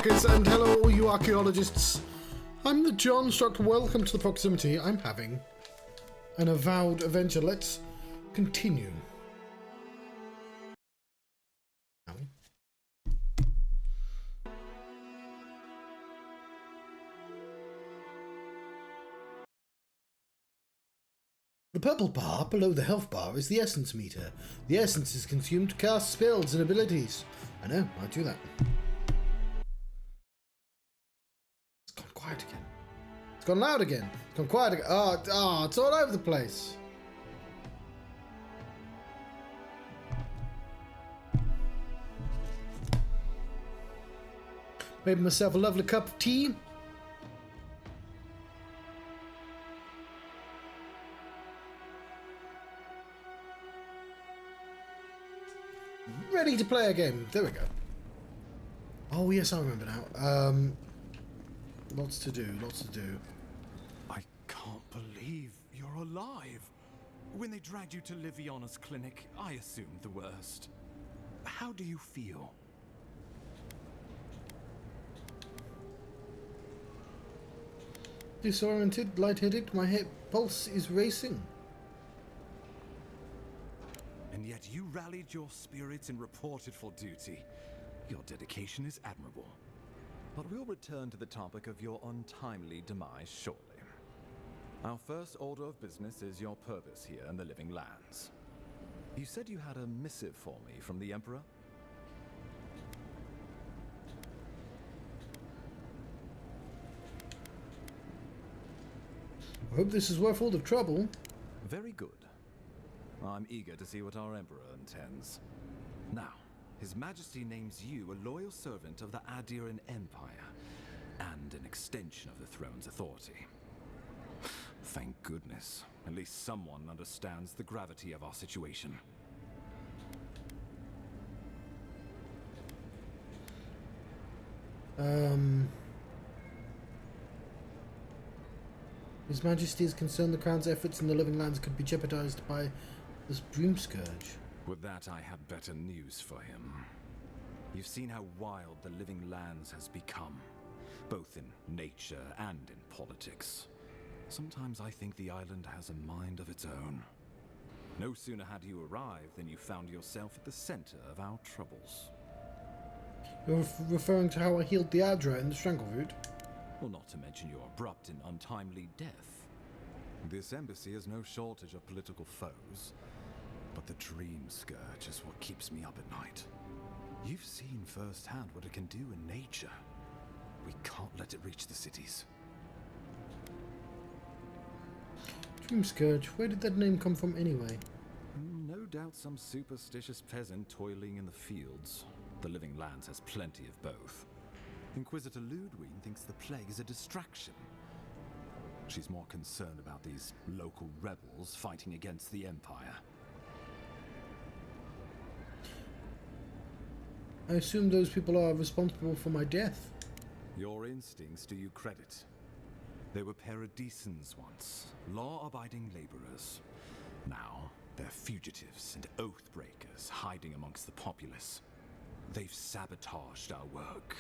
markets, and hello all you archaeologists. I'm the Johnstruct. Welcome to the proximity. I'm having an Avowed adventure. Let's continue. The purple bar below the health bar is the essence meter. The essence is consumed to cast spells and abilities. I know, I do that. It's gone quiet again. It's gone loud again. It's gone quiet again. Oh, it's all over the place. Made myself a lovely cup of tea. Ready to play a game. There we go. Oh yes, I remember now. Lots to do, lots to do. I can't believe you're alive. When they dragged you to Liviana's clinic, I assumed the worst. How do you feel? Disoriented, lightheaded, my head pulse is racing. And yet you rallied your spirits and reported for duty. Your dedication is admirable. But we'll return to the topic of your untimely demise shortly. Our first order of business is your purpose here in the Living Lands. You said you had a missive for me from the Emperor? I hope this is worth all the trouble. Very good. I'm eager to see what our Emperor intends. Now, His Majesty names you a loyal servant of the Adiran Empire, and an extension of the throne's authority. Thank goodness. At least someone understands the gravity of our situation. His Majesty is concerned the Crown's efforts in the Living Lands could be jeopardized by this broom scourge. With that, I have better news for him. You've seen how wild the Living Lands has become, both in nature and in politics. Sometimes I think the island has a mind of its own. No sooner had you arrived than you found yourself at the center of our troubles. You're referring to how I healed the Adra in the Strangleroot? Well, not to mention your abrupt and untimely death. This embassy has no shortage of political foes, but the dream scourge is what keeps me up at night. You've seen firsthand what it can do in nature. We can't let it reach the cities. Dream Scourge, where did that name come from anyway? No doubt some superstitious peasant toiling in the fields. The Living Lands has plenty of both. Inquisitor Ludwig thinks the plague is a distraction. She's more concerned about these local rebels fighting against the Empire. I assume those people are responsible for my death. Your instincts do you credit. They were Paradisans once, law-abiding laborers. Now, they're fugitives and oath-breakers hiding amongst the populace. They've sabotaged our work,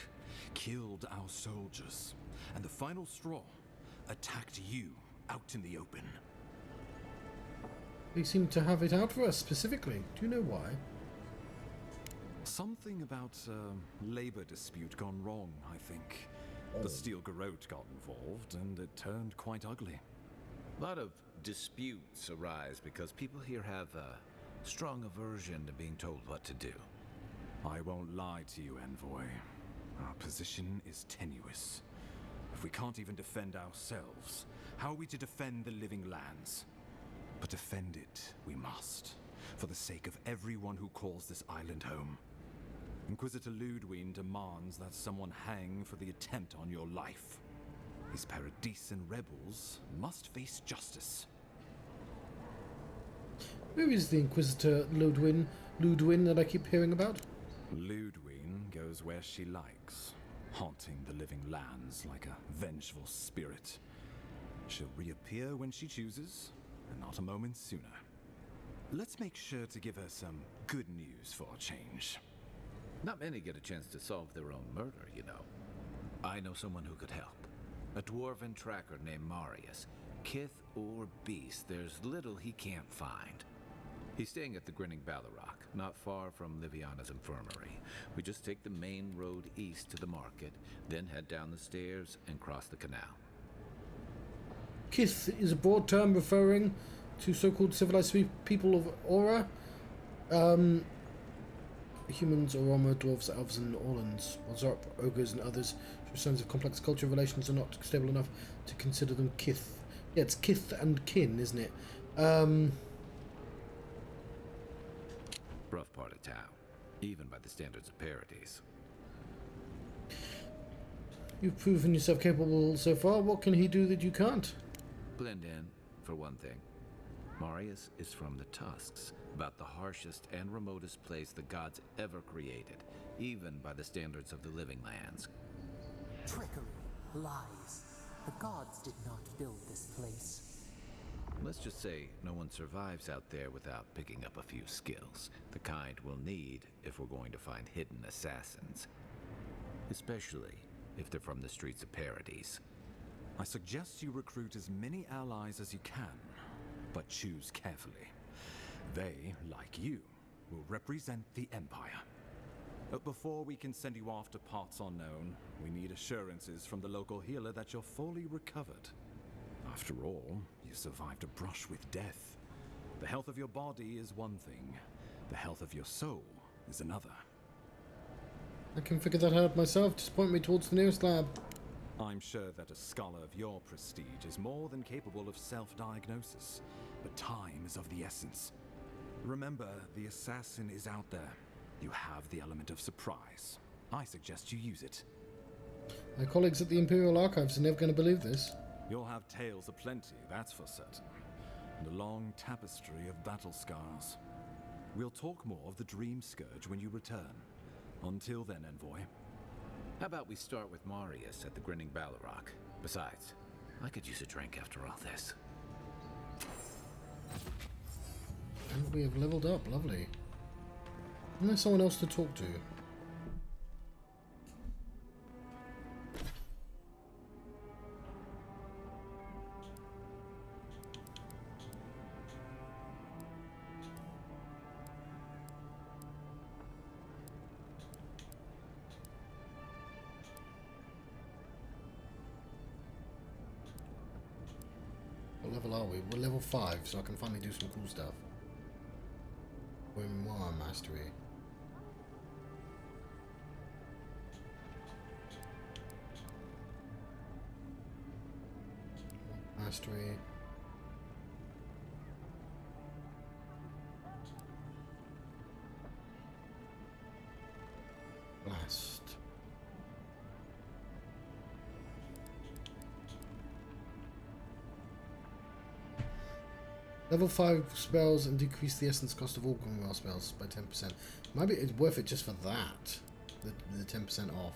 killed our soldiers, and the final straw, attacked you out in the open. They seem to have it out for us specifically. Do you know why? Something about a labor dispute gone wrong, I think. The Steel Garrote got involved, and it turned quite ugly. A lot of disputes arise because people here have a strong aversion to being told what to do. I won't lie to you, Envoy. Our position is tenuous. If we can't even defend ourselves, how are we to defend the Living Lands? But defend it we must, for the sake of everyone who calls this island home. Inquisitor Ludwig demands that someone hang for the attempt on your life. These Paradisan rebels must face justice. Who is the Inquisitor Ludwig that I keep hearing about? Ludwig goes where she likes, haunting the Living Lands like a vengeful spirit. She'll reappear when she chooses, and not a moment sooner. Let's make sure to give her some good news for a change. Not many get a chance to solve their own murder, you know. I know someone who could help. A dwarven tracker named Marius. Kith or beast, there's little he can't find. He's staying at the Grinning Ballarrock, not far from Liviana's infirmary. We just take the main road east to the market, then head down the stairs and cross the canal. Kith is a broad term referring to so-called civilized people of Aura. Humans, Oroma, dwarves, elves, and Orlans. Zorp, ogres, and others whose signs of complex cultural relations are not stable enough to consider them kith. Yeah, it's kith and kin, isn't it? Rough part of town, even by the standards of Paradis. You've proven yourself capable so far. What can he do that you can't? Blend in, for one thing. Marius is from the Tusks, about the harshest and remotest place the gods ever created, even by the standards of the living lands. Trickery, lies. The gods did not build this place. Let's just say no one survives out there without picking up a few skills, the kind we'll need if we're going to find hidden assassins. Especially if they're from the streets of Paradis. I suggest you recruit as many allies as you can, but choose carefully. They, like you, will represent the Empire. But before we can send you off to parts unknown, we need assurances from the local healer that you're fully recovered. After all, you survived a brush with death. The health of your body is one thing. The health of your soul is another. I can figure that out myself. Just point me towards the nearest lab. I'm sure that a scholar of your prestige is more than capable of self-diagnosis, but time is of the essence. Remember, the assassin is out there. You have the element of surprise. I suggest you use it. My colleagues at the Imperial Archives are never going to believe this. You'll have tales aplenty, that's for certain. And a long tapestry of battle scars. We'll talk more of the Dream Scourge when you return. Until then, Envoy. How about we start with Marius at the Grinning Ballarrock? Besides, I could use a drink after all this. And we have leveled up, lovely. And there's someone else to talk to. What level are we? We're level 5, so I can finally do some cool stuff. Grimoire Mastery. Mastery. Blast. Level 5 spells and decrease the essence cost of all Grimoire spells by 10%. Maybe it's worth it just for that. The 10% off.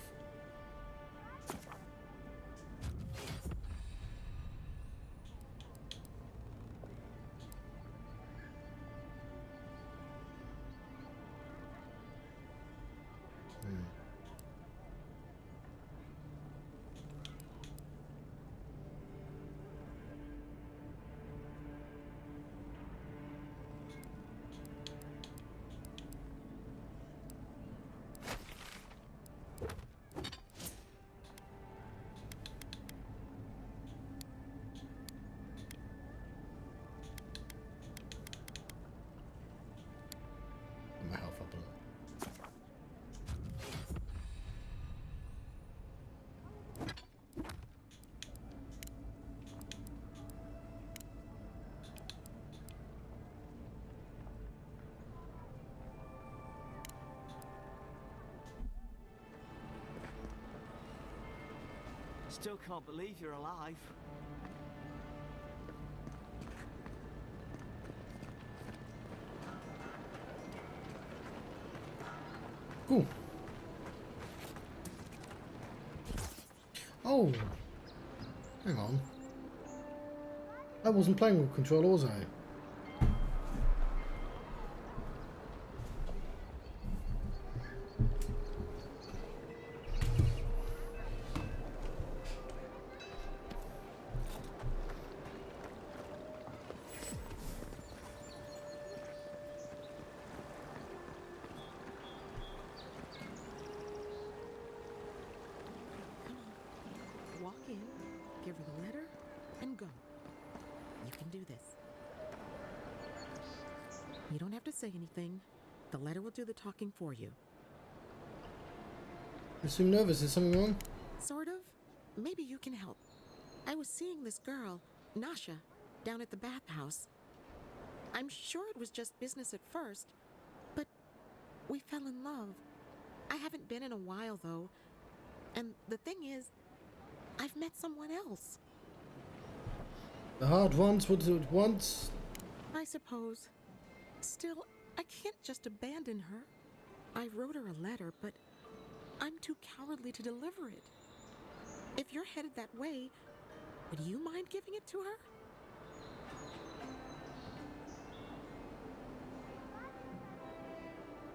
My health up a little. Still can't believe you're alive. Cool. Oh, hang on. I wasn't playing with controller, was I? do this. You don't have to say anything. The letter will do the talking for you. You seem nervous. Is something wrong? Sort of. Maybe you can help. I was seeing this girl, Nasha, down at the bathhouse. I'm sure it was just business at first, but we fell in love. I haven't been in a while, though. And the thing is, I've met someone else. The hard ones would do it once. I suppose. Still, I can't just abandon her. I wrote her a letter, but I'm too cowardly to deliver it. If you're headed that way, would you mind giving it to her?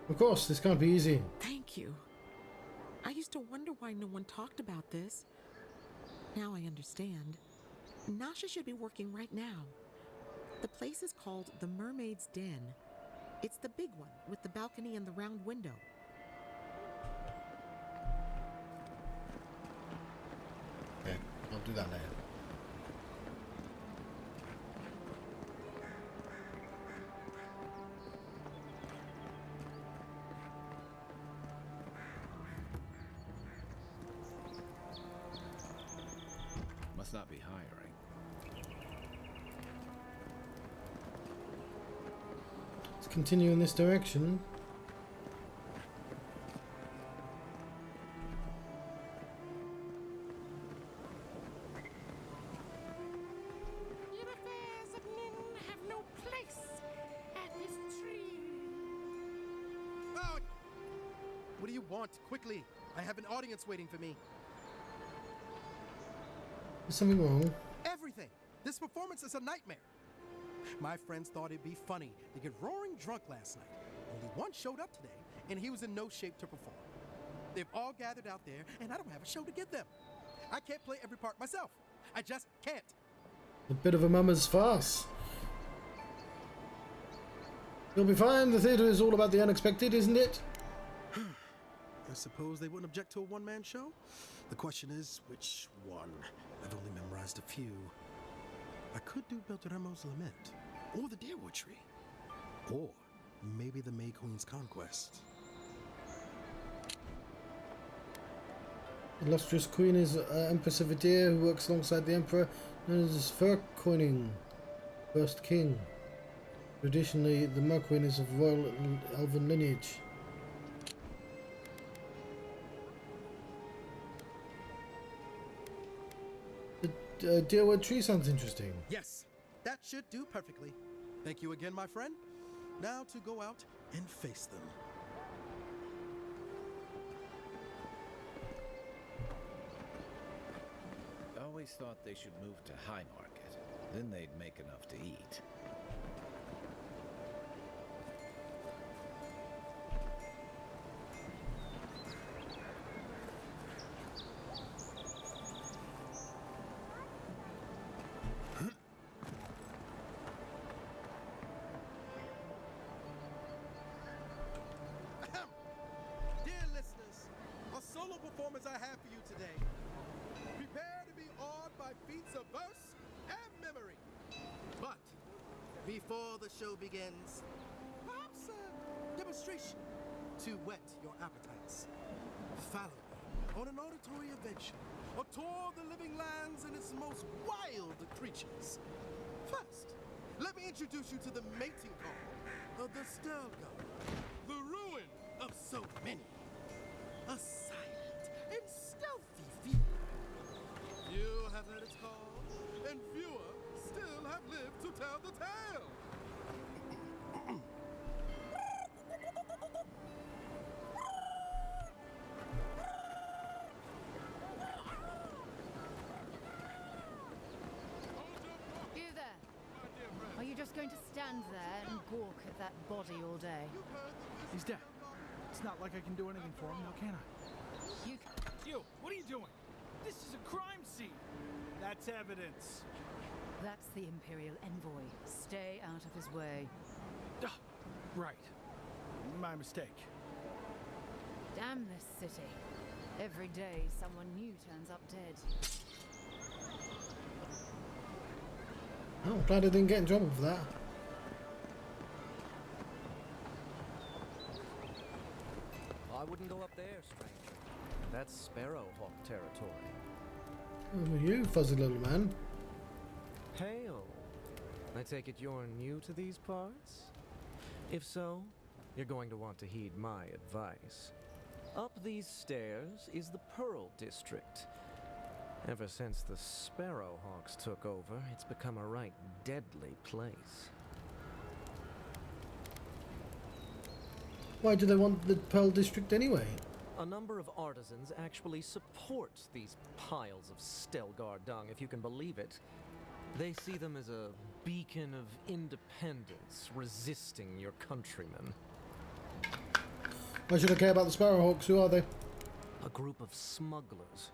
Of course, this can't be easy. Thank you. I used to wonder why no one talked about this. Now I understand. Nasha should be working right now. The place is called the Mermaid's Den. It's the big one with the balcony and the round window. Okay, I'll do that later. Must not be hiring. Let's continue in this direction. Your affairs of men have no place at this tree. Oh! What do you want? Quickly! I have an audience waiting for me. Is something wrong? Everything! This performance is a nightmare. My friends thought it'd be funny to get roaring drunk last night. Only one showed up today, and he was in no shape to perform. They've all gathered out there, and I don't have a show to give them. I can't play every part myself. I just can't. A bit of a mama's farce. You'll be fine. The theatre is all about the unexpected, isn't it? I suppose they wouldn't object to a one-man show? The question is, which one? I've only memorized a few. I could do Beltramo's Lament, or the Deerwood Tree, or maybe the May Queen's Conquest. The illustrious queen is Empress of Adir, who works alongside the emperor, known as Furcoining, first king. Traditionally, the Merqueen is of royal elven lineage. The Deerwood Tree sounds interesting. Yes, that should do perfectly. Thank you again, my friend. Now to go out and face them. Always thought they should move to High Market. Then they'd make enough to eat. Dear listeners, a solo performance I have for you today. Prepare to be awed by feats of verse and memory. But before the show begins, perhaps a demonstration to whet your appetites. Follow me on an auditory adventure, a tour of the living lands and its most wild creatures. First, let me introduce you to the mating call of the Stelgar, the ruin of so many. A silent and stealthy fever. Few have heard its call, and fewer still have lived to tell the tale. You there! Are you just going to stand there and gawk at that body all day? He's dead. It's not like I can do anything for him, now can I? You You, what are you doing? This is a crime scene. That's evidence. That's the Imperial envoy. Stay out of his way. Ah, right. My mistake. Damn this city. Every day someone new turns up dead. Oh, glad I didn't get in trouble for that. I wouldn't go up there, stranger. That's Sparrowhawk territory. Oh, you fuzzy little man. Hail. I take it you're new to these parts? If so, you're going to want to heed my advice. Up these stairs is the Pearl District. Ever since the Sparrowhawks took over, it's become a right deadly place. Why do they want the Pearl District anyway? A number of artisans actually support these piles of Stelgar dung, if you can believe it. They see them as a beacon of independence, resisting your countrymen. Why should I care about the Sparrowhawks? Who are they? A group of smugglers.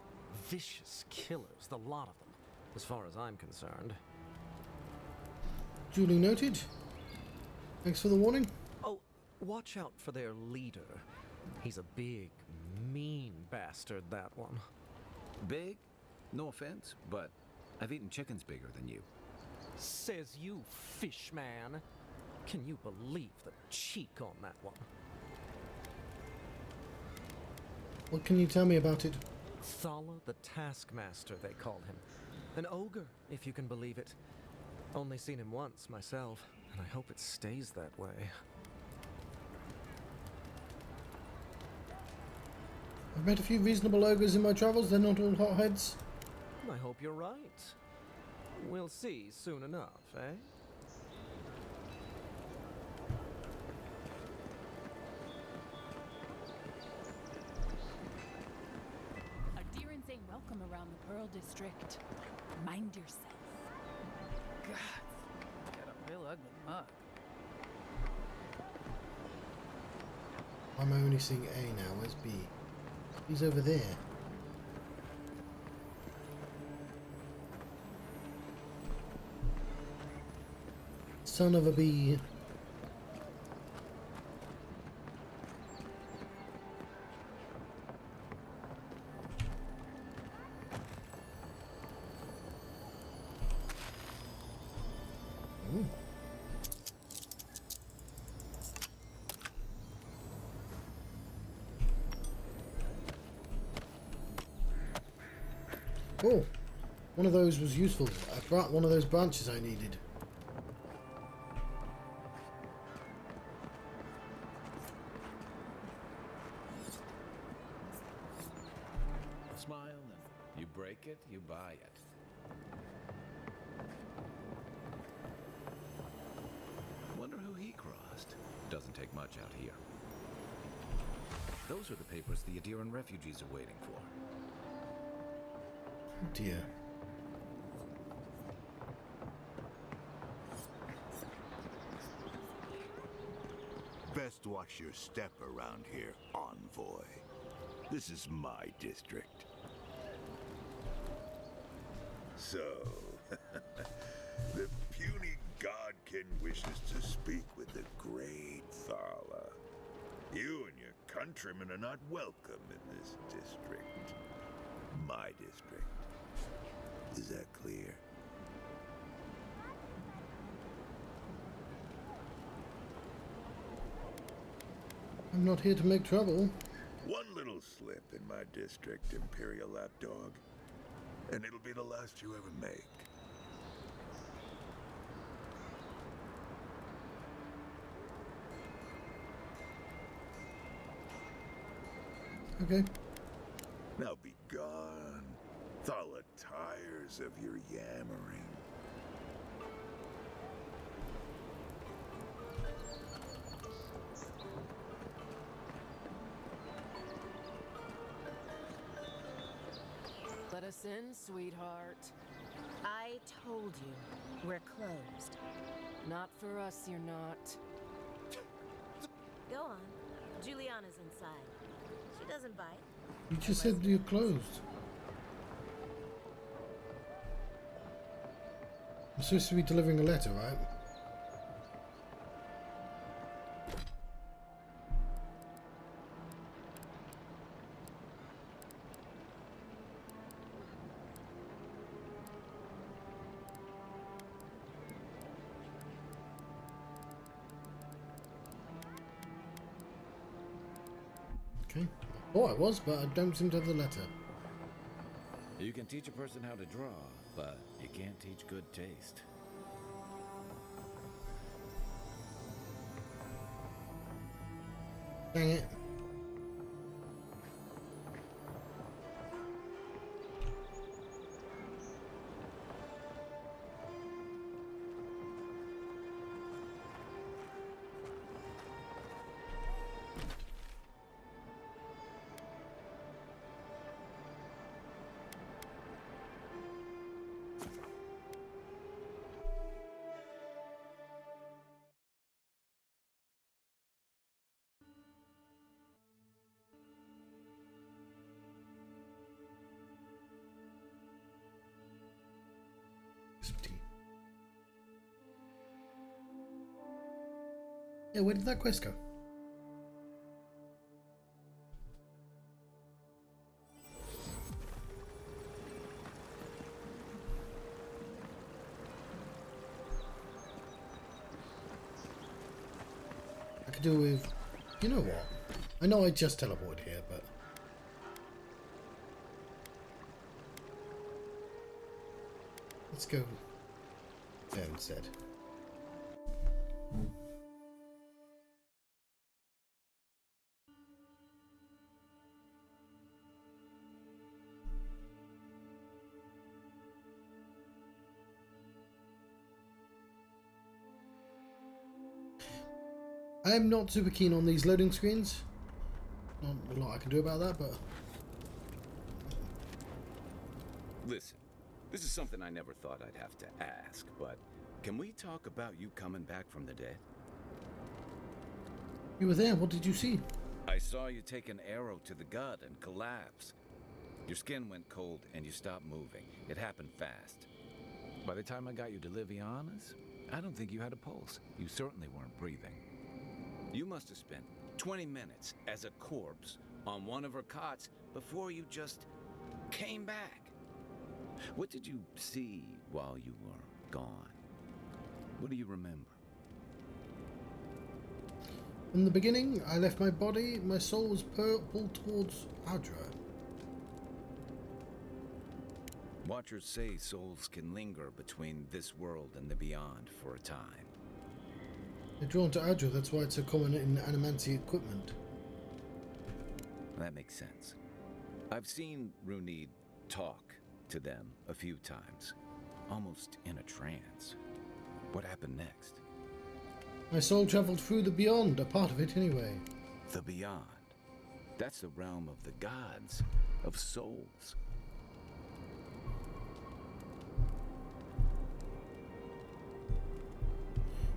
Vicious killers, the lot of them, as far as I'm concerned. Duly noted. Thanks for the warning. Oh, watch out for their leader. He's a big, mean bastard, that one. Big? No offense, but I've eaten chickens bigger than you. Says you, fish man. Can you believe the cheek on that one? What can you tell me about it? Thala the Taskmaster, they call him. An ogre, if you can believe it. Only seen him once myself, and I hope it stays that way. I've met a few reasonable ogres in my travels. They're not all hotheads. I hope you're right. We'll see soon enough, eh? Adherents ain't welcome around the Pearl District. Mind yourself. God, got a real ugly mug. I'm only seeing A now. Where's B? He's over there. Son of a bee. Ooh. Oh, one of those was useful. I brought one of those branches I needed. Smile and you break it, you buy it. Wonder who he crossed. Doesn't take much out here. Those are the papers the Adiran refugees are waiting for. Oh dear. Best watch your step around here, envoy. This is my district. So, the puny godkin wishes to speak with the great Thala. You and your countrymen are not welcome in this district. My district. Is that clear? I'm not here to make trouble. One little slip in my district, Imperial Lapdog, and it'll be the last you ever make. Okay. Now be gone. Thala tires of your yammering. Let us in, sweetheart. I told you, we're closed. Not for us, you're not. Go on. Juliana's inside. She doesn't bite. You just said you're closed. I'm supposed to be delivering a letter, right? Okay. I thought I was, but I don't seem to have the letter. You can teach a person how to draw, but you can't teach good taste. Dang it. Yeah, where did that quest go? I could do with... You know what? I know I just teleported here, but... Let's go there instead. I am not super keen on these loading screens. Not a lot I can do about that, but... Listen, this is something I never thought I'd have to ask, but can we talk about you coming back from the dead? You were there, what did you see? I saw you take an arrow to the gut and collapse. Your skin went cold and you stopped moving. It happened fast. By the time I got you to Liviana's, I don't think you had a pulse. You certainly weren't breathing. You must have spent 20 minutes as a corpse on one of her cots before you just came back. What did you see while you were gone? What do you remember? In the beginning, I left my body, my soul was pulled towards Adra. Watchers say souls can linger between this world and the beyond for a time. They're drawn to Adra, that's why it's so common in animancy equipment. That makes sense. I've seen Runid talk to them a few times, almost in a trance. What happened next? My soul travelled through the beyond, a part of it anyway. The beyond. That's the realm of the gods, of souls.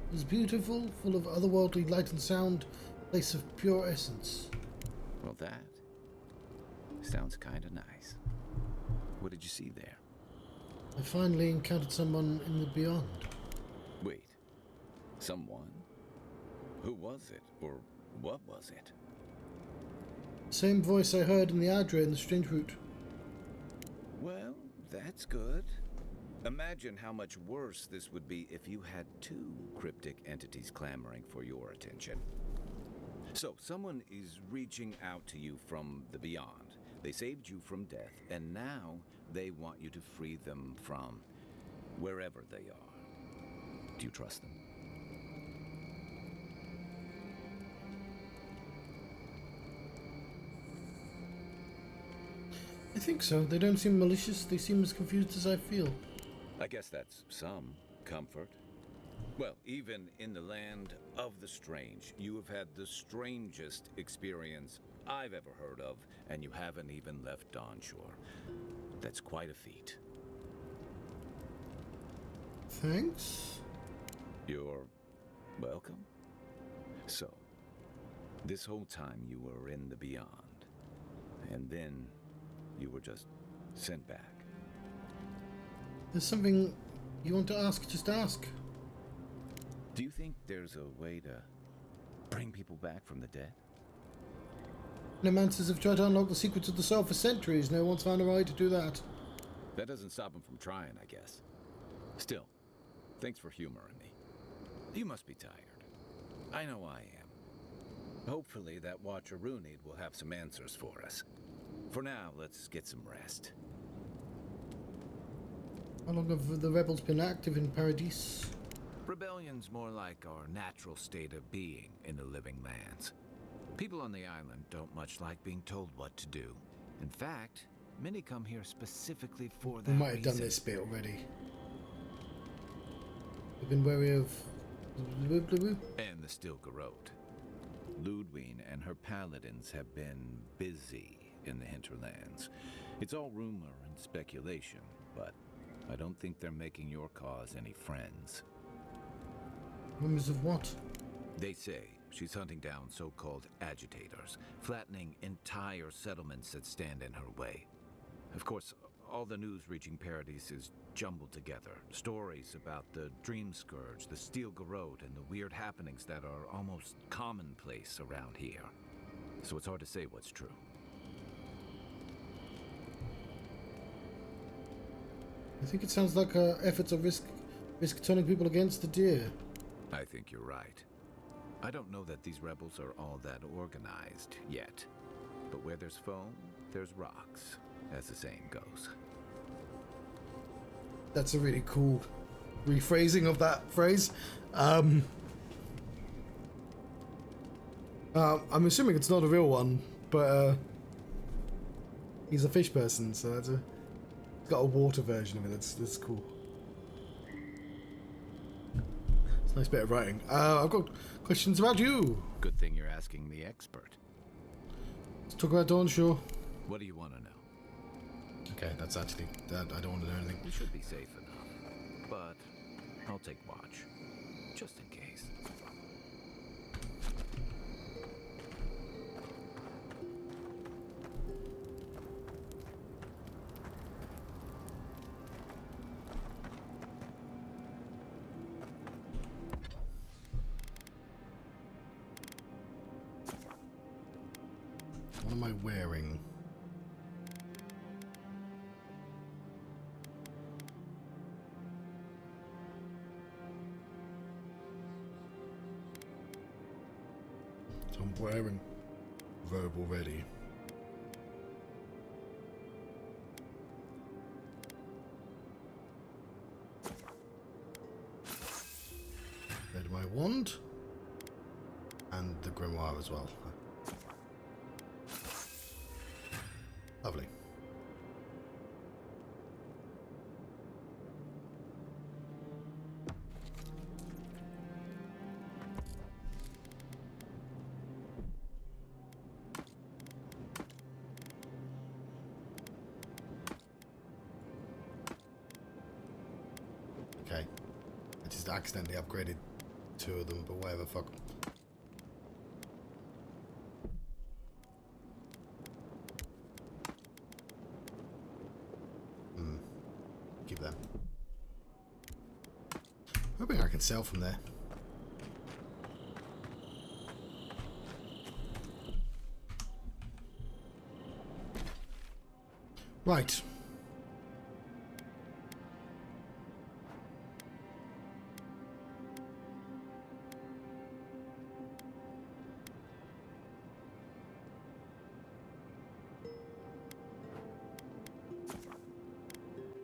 It was beautiful, full of otherworldly light and sound, place of pure essence. Well, that sounds kind of nice. What did you see there? I finally encountered someone in the beyond. Wait, someone? Who was it, or what was it? Same voice I heard in the Adra in the strange route. Well, that's good. Imagine how much worse this would be if you had two cryptic entities clamoring for your attention. So, someone is reaching out to you from the beyond. They saved you from death, and now they want you to free them from wherever they are. Do you trust them? I think so. They don't seem malicious. They seem as confused as I feel. I guess that's some comfort. Well, even in the land of the strange, you have had the strangest experience I've ever heard of, and you haven't even left on shore. That's quite a feat. Thanks. You're welcome. So, this whole time you were in the beyond, and then you were just sent back. There's something you want to ask, just ask. Do you think there's a way to bring people back from the dead? Necromancers have tried to unlock the secrets of the soul for centuries. No one's found a way to do that. That doesn't stop them from trying, I guess. Still, thanks for humoring me. You must be tired. I know I am. Hopefully that Watcher Runid will have some answers for us. For now, let's get some rest. How long have the rebels been active in Paradis? Rebellion's more like our natural state of being in the living lands. People on the island don't much like being told what to do. In fact, many come here specifically for that We might have done reason. this bit already. We've been wary of... And the Stilgarrote. Ludwine and her paladins have been busy in the hinterlands. It's all rumor and speculation, but I don't think they're making your cause any friends. Rumors of what? They say she's hunting down so-called agitators, flattening entire settlements that stand in her way. Of course, all the news reaching Paradis is jumbled together. Stories about the Dream Scourge, the Stilgarrote, and the weird happenings that are almost commonplace around here. So it's hard to say what's true. I think it sounds like efforts of risk turning people against the deer. I think you're right. I don't know that these rebels are all that organized yet. But where there's foam, there's rocks, as the saying goes. That's a really cool rephrasing of that phrase. I'm assuming it's not a real one, but he's a fish person, so that's he's got a water version of it. That's cool. It's a nice bit of writing. I've got questions about you. Good thing you're asking the expert. Let's talk about Dawnshore. What do you want to know? Okay, that's actually... I don't want to know anything. We should be safe enough, but I'll take watch, just in case. What am I wearing? So I'm wearing robe already. There's my wand and the grimoire as well. Lovely. Okay. I just accidentally upgraded two of them, but whatever, fuck. Keep them. Hoping I can sell from there. Right.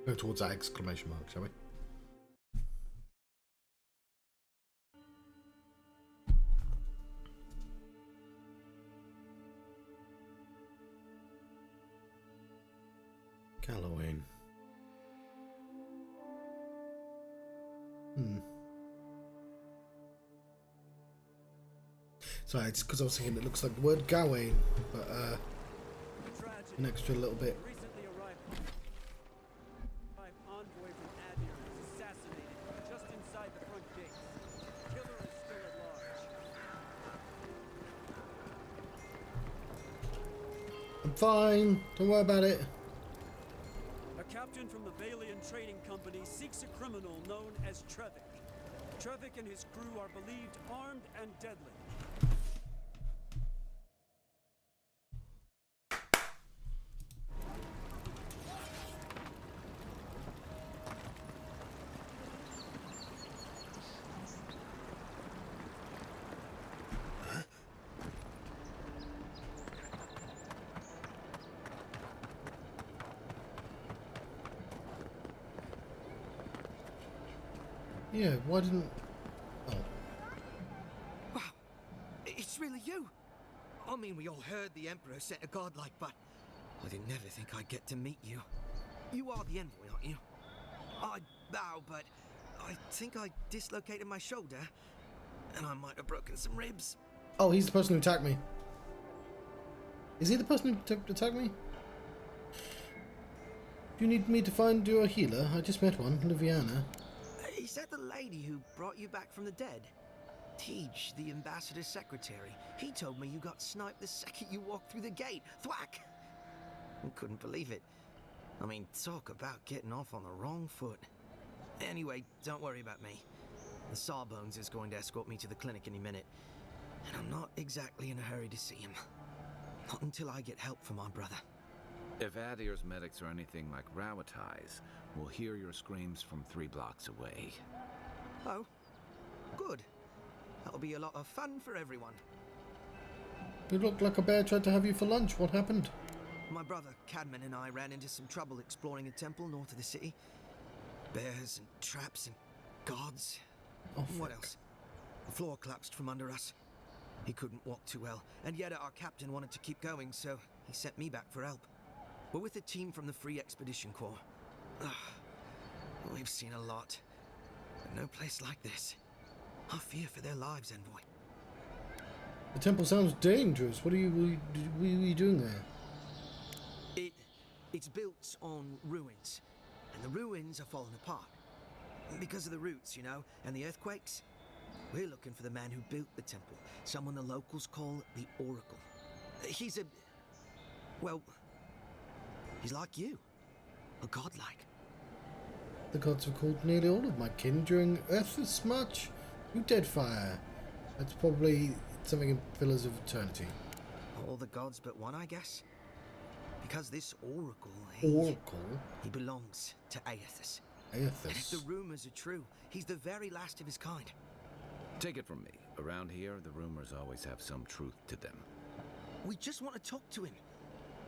Go towards that exclamation mark, shall we? Callowayne. Sorry, it's because I was thinking it looks like the word Gawain, but an extra little bit. Recently arrived envoy from Adir was assassinated just inside the front gates. Killer is still at large. I'm fine. Don't worry about it. A captain from the Valian Trading Company seeks a criminal known as Trevik. Trevik and his crew are believed armed and deadly. Yeah, why didn't... Oh. Wow, it's really you. I mean, we all heard the Emperor sent a godlike, but I didn't never think I'd get to meet you. You are the envoy, aren't you? I bow, but I think I dislocated my shoulder, and I might have broken some ribs. Oh, he's the person who attacked me. Is he the person who attacked me? Do you need me to find you a healer? I just met one, Liviana. Is that the lady who brought you back from the dead? Tej, the ambassador's secretary. He told me you got sniped the second you walked through the gate. Thwack! I couldn't believe it. I mean, talk about getting off on the wrong foot. Anyway, don't worry about me. The Sawbones is going to escort me to the clinic any minute. And I'm not exactly in a hurry to see him. Not until I get help from my brother. If Adir's medics are anything like Rawatai's, we'll hear your screams from 3 blocks away. Oh, good. That'll be a lot of fun for everyone. You looked like a bear tried to have you for lunch. What happened? My brother, Cadman, and I ran into some trouble exploring a temple north of the city. Bears and traps and gods. Oh, what else? The floor collapsed from under us. He couldn't walk too well, and yet our captain wanted to keep going, so he sent me back for help. We're with a team from the Free Expedition Corps. We've seen a lot, but no place like this. I fear for their lives, Envoy. The temple sounds dangerous. What are you doing there? It's built on ruins, and the ruins are falling apart. Because of the roots, you know, and the earthquakes. We're looking for the man who built the temple, someone the locals call the Oracle. He's a... well, he's like you. A godlike. The gods have called nearly all of my kin during Earth's march. You Deadfire. That's probably something in Pillars of Eternity. All the gods but one, I guess. Because this Oracle, he belongs to Aethys. And if the rumors are true, he's the very last of his kind. Take it from me. Around here, the rumors always have some truth to them. We just want to talk to him.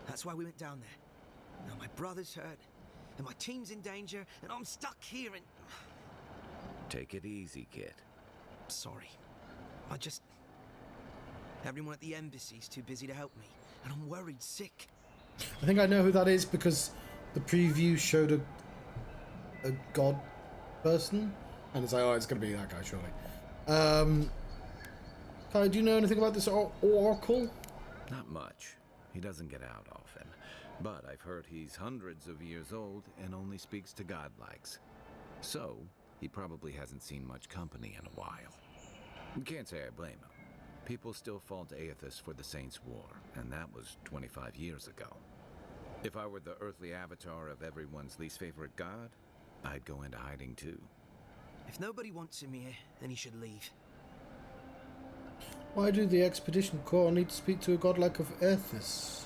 That's why we went down there. Now my brother's hurt, and my team's in danger, and I'm stuck here and... Take it easy, kid. Sorry. Everyone at the embassy's too busy to help me, and I'm worried sick. I think I know who that is because the preview showed a god person, and it's like, oh, it's going to be that guy, surely. Kai, do you know anything about this Oracle? Not much. He doesn't get out often. But I've heard he's hundreds of years old and only speaks to godlikes. So, he probably hasn't seen much company in a while. Can't say I blame him. People still fault Aethys for the Saints' War, and that was 25 years ago. If I were the earthly avatar of everyone's least favorite god, I'd go into hiding too. If nobody wants him here, then he should leave. Why do the Expedition Corps need to speak to a godlike of Aethys?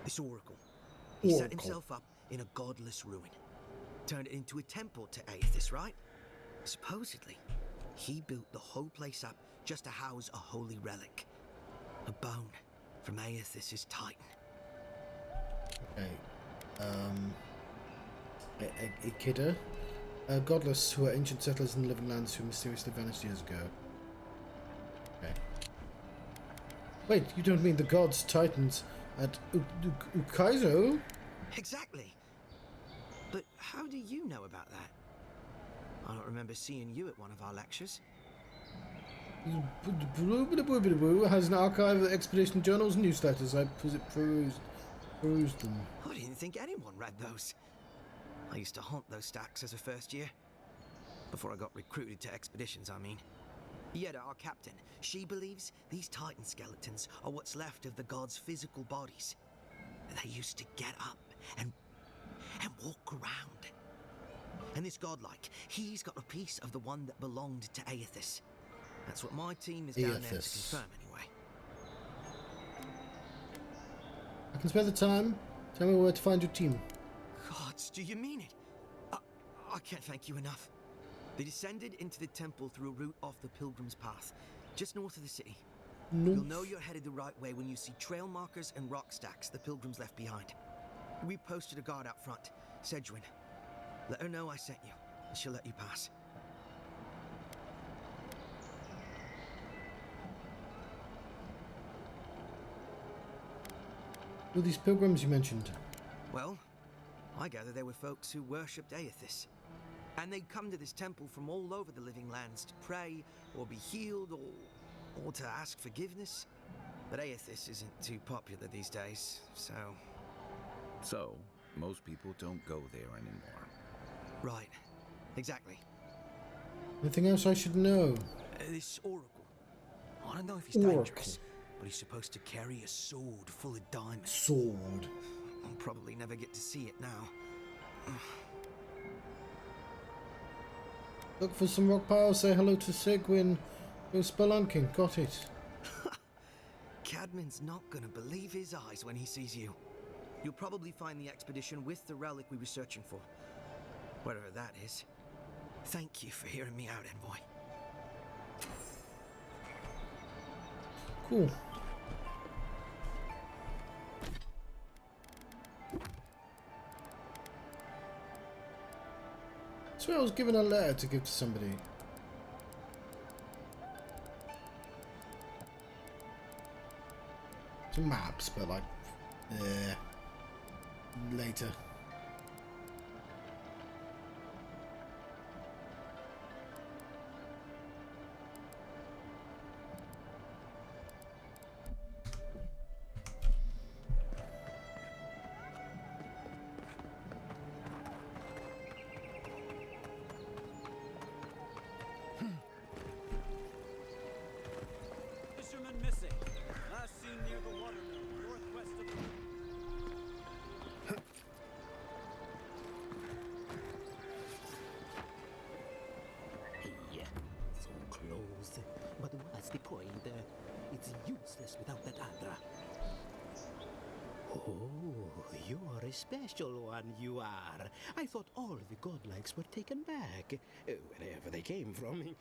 This Oracle. He set himself up in a godless ruin. Turned it into a temple to Aethys, right? Supposedly, he built the whole place up just to house a holy relic. A bone from Aethys' Titan. Okay. Ikeda. Godless, who are ancient settlers in the living lands who mysteriously vanished years ago. Okay. Wait, you don't mean the gods, Titans at Ukaizo? Exactly. But how do you know about that? I don't remember seeing you at one of our lectures. Has an archive of expedition journals and newsletters. I perused them. I didn't think anyone read those. I used to haunt those stacks as a first year. Before I got recruited to expeditions, I mean. Yeda, our captain, she believes these Titan skeletons are what's left of the gods' physical bodies. They used to get up and walk around. And this godlike, he's got a piece of the one that belonged to Aethys. That's what my team is down there to confirm, anyway. I can spare the time. Tell me where to find your team. Gods, do you mean it? I can't thank you enough. They descended into the temple through a route off the Pilgrim's Path, just north of the city. You'll know you're headed the right way when you see trail markers and rock stacks the Pilgrims left behind. We posted a guard out front, Sedgwin. Let her know I sent you, and she'll let you pass. Who are these pilgrims you mentioned? Well, I gather they were folks who worshipped Aethys. And they'd come to this temple from all over the living lands to pray, or be healed, or to ask forgiveness. But Aethys isn't too popular these days, so... So, most people don't go there anymore. Right. Exactly. Anything else I should know? This oracle. I don't know if he's dangerous, but he's supposed to carry a sword full of diamonds. Sword. I'll probably never get to see it now. Look for some rock piles, say hello to Sigwin. Go spelunking, got it. Cadman's not gonna believe his eyes when he sees you. You'll probably find the expedition with the relic we were searching for. Whatever that is. Thank you for hearing me out, Envoy. Cool. I swear I was given a letter to give to somebody. Some maps, but like, later. Fisherman missing. Last seen near the watermill, northwest of the... Hey, so close. But what's the point? It's useless without that Adra. Oh, you're a special one, you are. I thought all the godlikes were taken back, wherever they came from.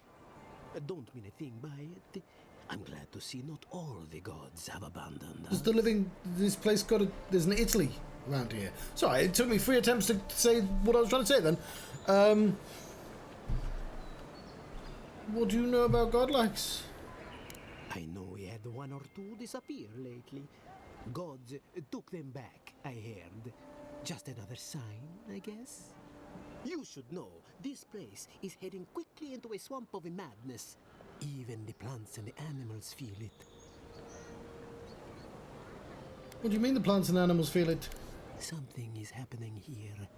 Don't mean a thing by it. I'm glad to see not all the gods have abandoned us. Does this place got a, there's an Italy around here. Sorry, it took me 3 attempts to say what I was trying to say then. What do you know about godlikes? I know we had 1 or 2 disappear lately. Gods took them back, I heard. Just another sign, I guess. You should know, this place is heading quickly into a swamp of madness. Even the plants and the animals feel it. What do you mean the plants and animals feel it? Something is happening here.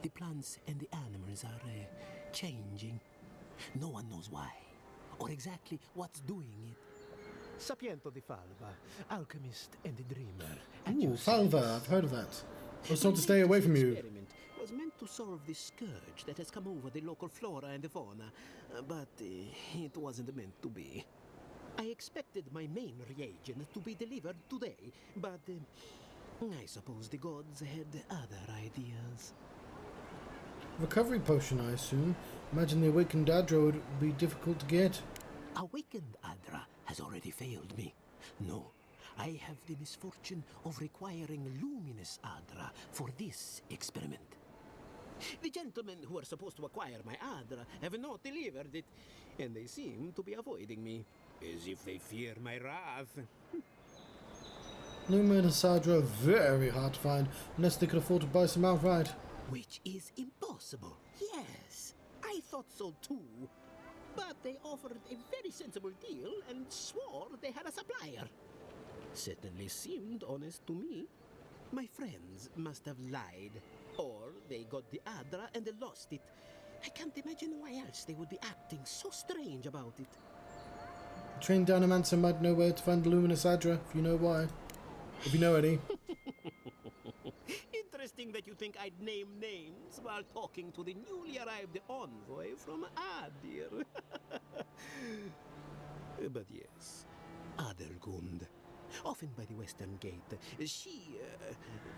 The plants and the animals are changing. No one knows why, or exactly what's doing it. Sapiento di Falva, alchemist and the dreamer. Ooh, Falva, I've heard of that. I was told to stay away from you. Experiment was meant to solve the scourge that has come over the local flora and the fauna, but it wasn't meant to be. I expected my main reagent to be delivered today, but I suppose the gods had other ideas. Recovery potion, I assume. Imagine the awakened Adra would be difficult to get. Awakened Adra has already failed me. No, I have the misfortune of requiring luminous Adra for this experiment. The gentlemen who are supposed to acquire my Adra have not delivered it, and they seem to be avoiding me, as if they fear my wrath. Luminous Adra are very hard to find, unless they could afford to buy some outright. Which is impossible. Yes, I thought so too. But they offered a very sensible deal and swore they had a supplier. Certainly seemed honest to me. My friends must have lied. Or they got the Adra and they lost it. I can't imagine why else they would be acting so strange about it. A trained Dynamancer might know where to find the Luminous Adra, if you know why. If you know any. Interesting that you think I'd name names while talking to the newly arrived envoy from Adir. But yes, Adelgund, often by the western gate, she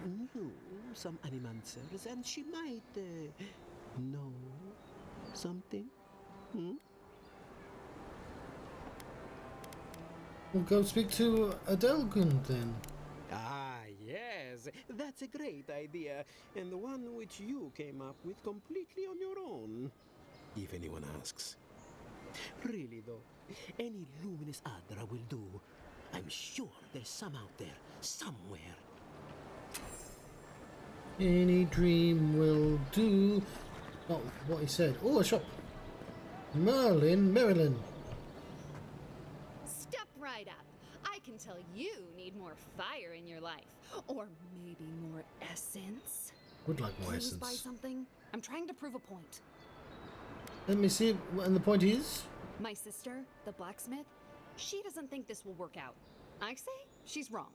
knew some animancers, and she might know something. We'll go speak to Adelgund then. Ah, yes, that's a great idea, and one which you came up with completely on your own, if anyone asks. Really though, any luminous Adra will do. I'm sure there's some out there, somewhere. Any dream will do. Not what he said. Oh, a shop. Merlin, Maryland. Step right up. I can tell you need more fire in your life. Or maybe more essence. Would like more Can I just essence. buy something? I'm trying to prove a point. Let me see. And the point is? My sister, the blacksmith, she doesn't think this will work out. I say she's wrong.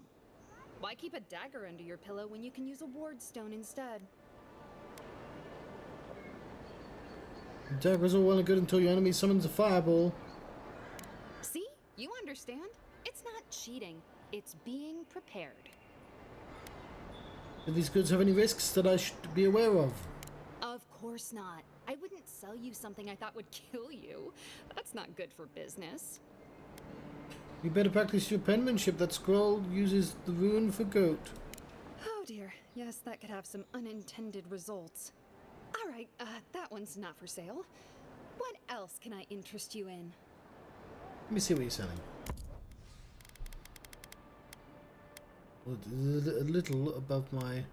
Why keep a dagger under your pillow when you can use a ward stone instead? Dagger's all well and good until your enemy summons a fireball. See? You understand? It's not cheating. It's being prepared. Do these goods have any risks that I should be aware of? Of course not. I wouldn't sell you something I thought would kill you. That's not good for business. You better practice your penmanship. That scroll uses the rune for goat. Oh dear. Yes, that could have some unintended results. All right, that one's not for sale. What else can I interest you in? Let me see what you're selling. Well, a little above my...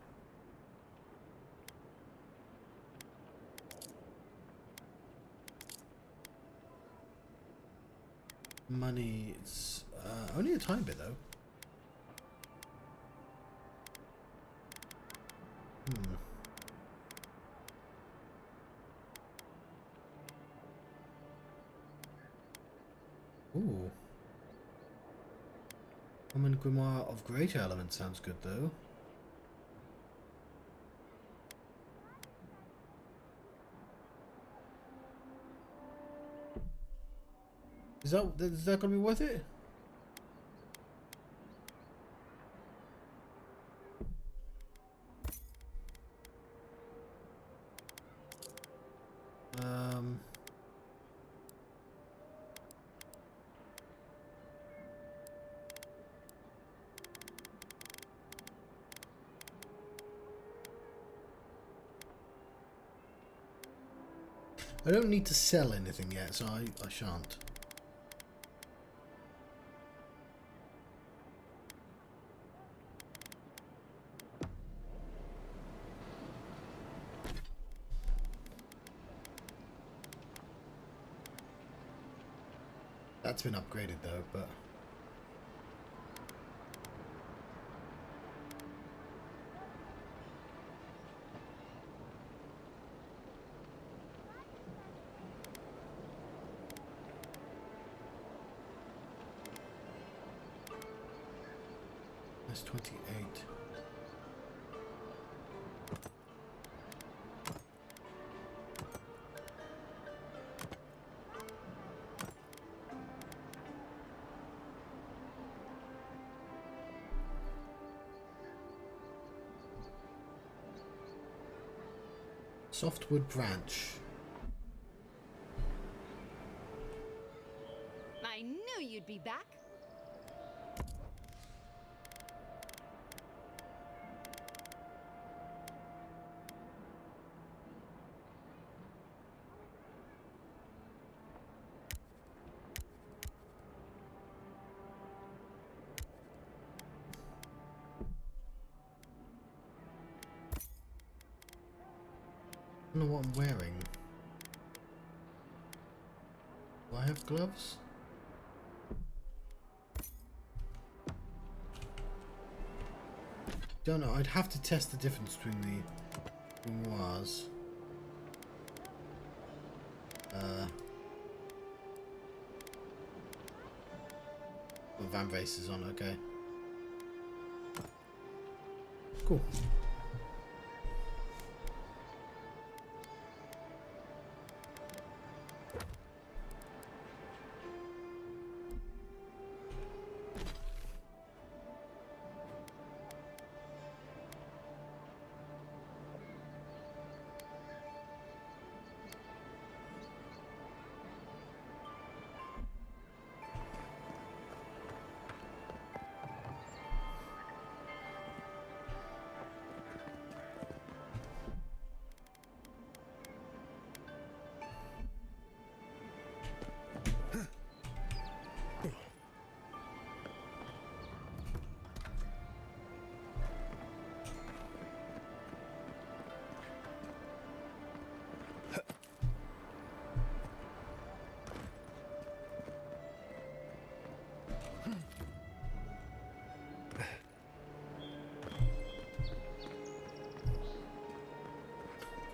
money. It's only a tiny bit though. Ooh. Common Grimoire of Greater Element sounds good though. Is that gonna be worth it? I don't need to sell anything yet, so I shan't. That's been upgraded though, but... That's 28. Softwood branch. I knew you'd be back. I don't know what I'm wearing. Do I have gloves? Don't know. I'd have to test the difference between the grimoires. Van Race is on. Okay. Cool.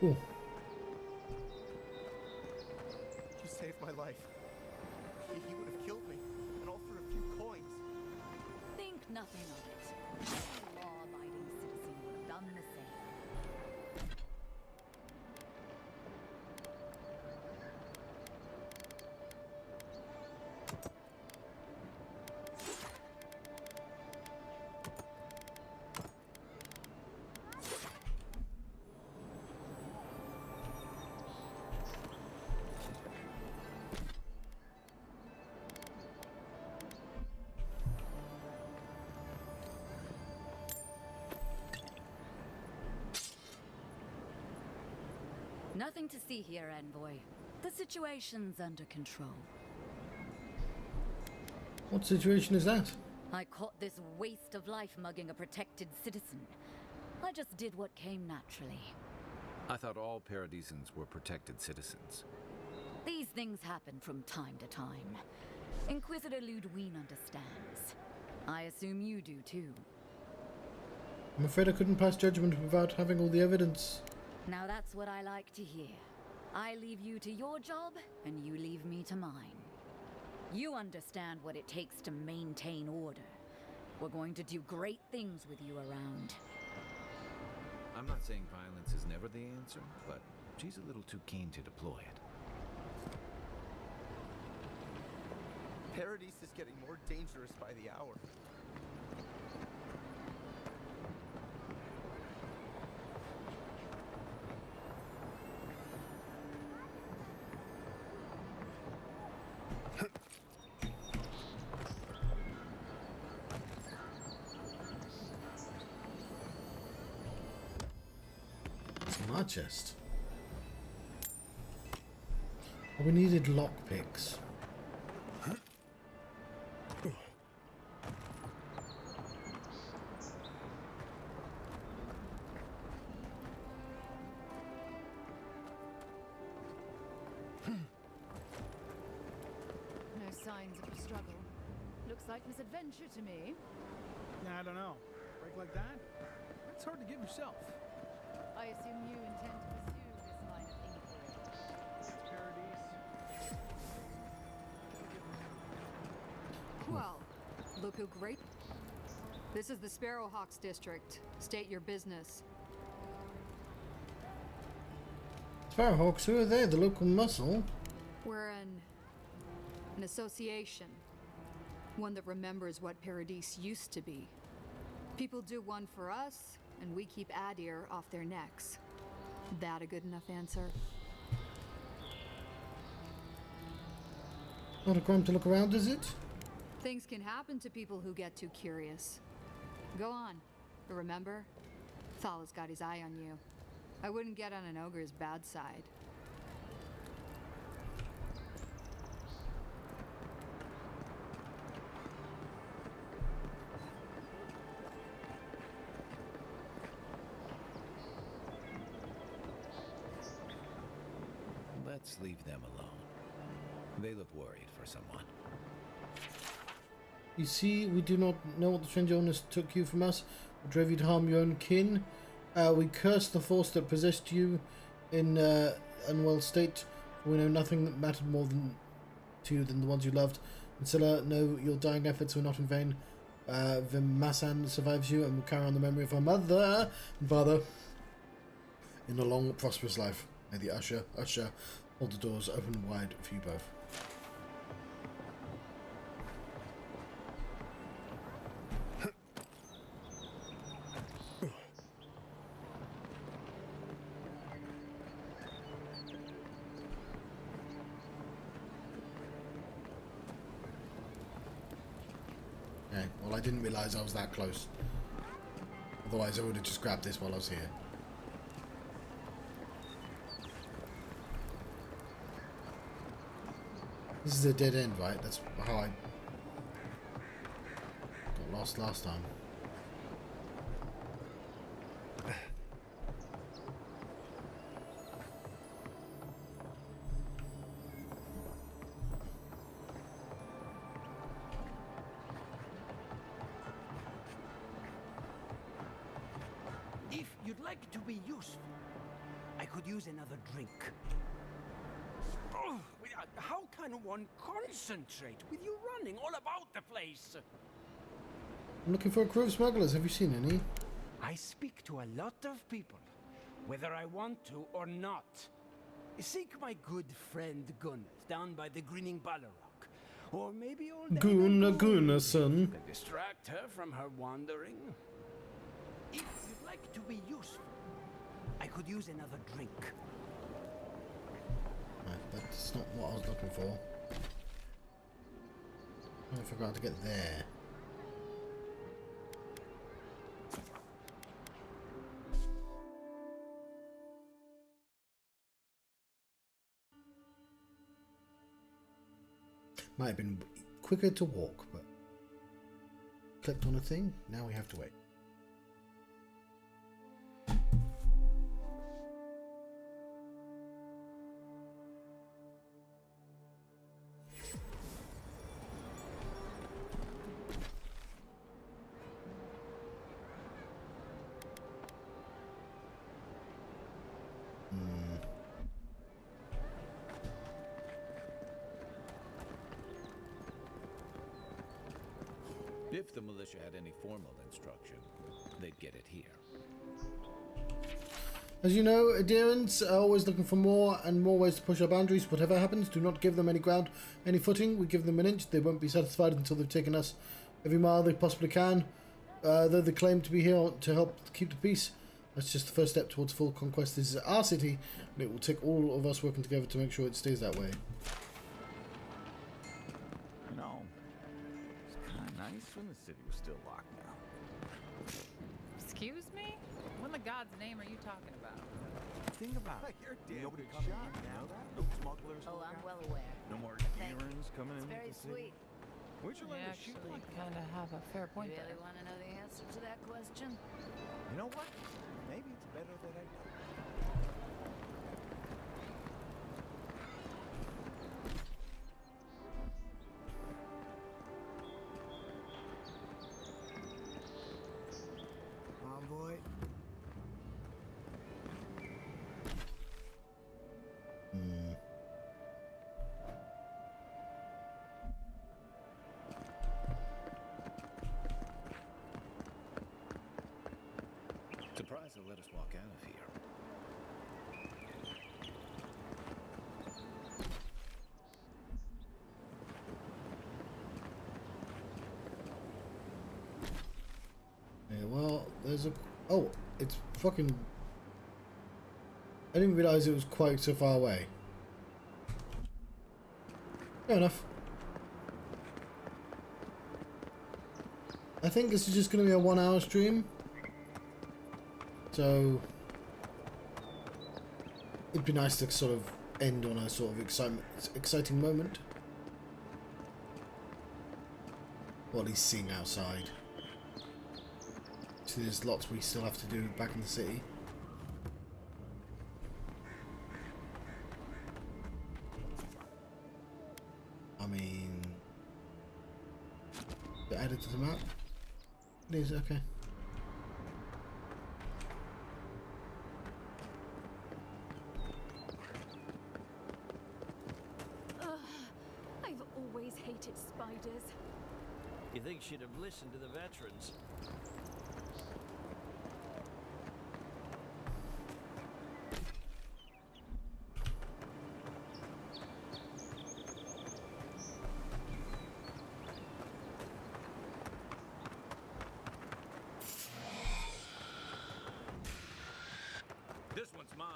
Cool. You saved my life. He would have killed me, and all for a few coins. Think nothing of it. Any law-abiding citizen would have done the same. Nothing to see here, Envoy. The situation's under control. What situation is that? I caught this waste of life mugging a protected citizen. I just did what came naturally. I thought all Paradisans were protected citizens. These things happen from time to time. Inquisitor Ludwig understands. I assume you do too. I'm afraid I couldn't pass judgment without having all the evidence. Now that's what I like to hear. I leave you to your job, and you leave me to mine. You understand what it takes to maintain order. We're going to do great things with you around. I'm not saying violence is never the answer, but she's a little too keen to deploy it. Paradis is getting more dangerous by the hour. Our chest. Oh, we needed lockpicks. No signs of a struggle. Looks like misadventure to me. Yeah, I don't know. Break like that? It's hard to give yourself. I assume you intend to pursue this line of inquiry. Paradis. Well, look who great. This is the Sparrowhawks district. State your business. Sparrowhawks, who are they? The local muscle? We're an association. One that remembers what Paradis used to be. People do one for us, and we keep Adir off their necks. That a good enough answer? Not a crime to look around, is it? Things can happen to people who get too curious. Go on. But remember, Thal's got his eye on you. I wouldn't get on an ogre's bad side. Let's leave them alone. They look worried for someone. You see, we do not know what the strange illness took you from us, or drove you to harm your own kin. We curse the force that possessed you in unwell state, for we know nothing that mattered more to you than the ones you loved. And Scylla, know your dying efforts were not in vain. Vimasan survives you and will carry on the memory of her mother and father in a long, prosperous life. May the usher, hold the doors open wide for you both. Okay, well, I didn't realise I was that close. Otherwise I would have just grabbed this while I was here. This is a dead end, right? That's how I got lost last time. If you'd like to be useful, I could use another drink. Oh, how can one concentrate with you running all about the place? I'm looking for a crew of smugglers. Have you seen any? I speak to a lot of people, whether I want to or not. Seek my good friend Gunnar down by the grinning Ballarok. Or maybe old Gunnarsson. Distract her from her wandering. If you'd like to be useful, I could use another drink. Right, that's not what I was looking for. I figure out how to get there. Might have been quicker to walk, but clicked on a thing. Now we have to wait. If the militia had any formal instruction, they'd get it here. As you know, adherents are always looking for more and more ways to push our boundaries. Whatever happens, do not give them any ground, any footing. We give them an inch, they won't be satisfied until they've taken us every mile they possibly can. Though they claim to be here to help keep the peace, that's just the first step towards full conquest. This is our city, and it will take all of us working together to make sure it stays that way. You know, it's kind of nice when the city was still locked down. Excuse me? What in the God's name are you talking about? Think about it. Nobody coming in and out. No smugglers. Oh, I'm well aware. No more errands coming in. It's very the city. sweet. Would you like to shoot actually like kind of have a fair point You really there. want to know the answer to that question? You know what? Maybe it's better that I don't. Envoy. Surprised they'll let us walk out of here. Yeah, well, there's a... Oh, it's fucking... I didn't realise it was quite so far away. Fair enough. I think this is just going to be a 1 hour stream. So... it'd be nice to sort of end on a sort of exciting moment. Or at least seeing outside. So there's lots we still have to do back in the city. I mean... is it added to the map? It is, okay. I've always hated spiders. You think she'd have listened to the veterans? This one's mine.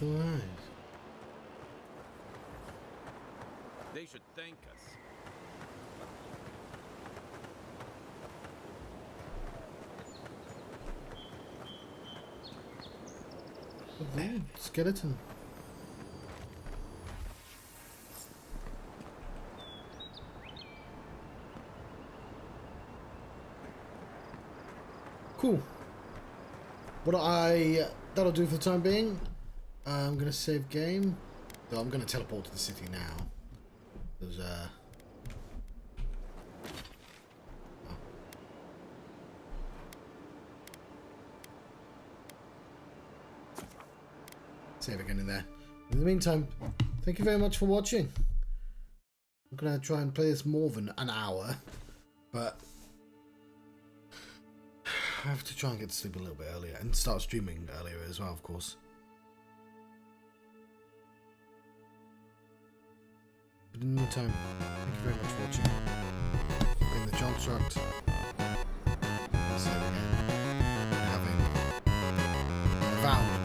Otherwise. They should thank us. Oh, skeleton. Cool. That'll do for the time being. I'm gonna save game. So I'm gonna teleport to the city now. There's save again in there. In the meantime, thank you very much for watching. I'm gonna try and play this more than an hour, but I have to try and get to sleep a little bit earlier and start streaming earlier as well, of course. But in the meantime, thank you very much for watching. Playing the Johnstruct. Having Avowed.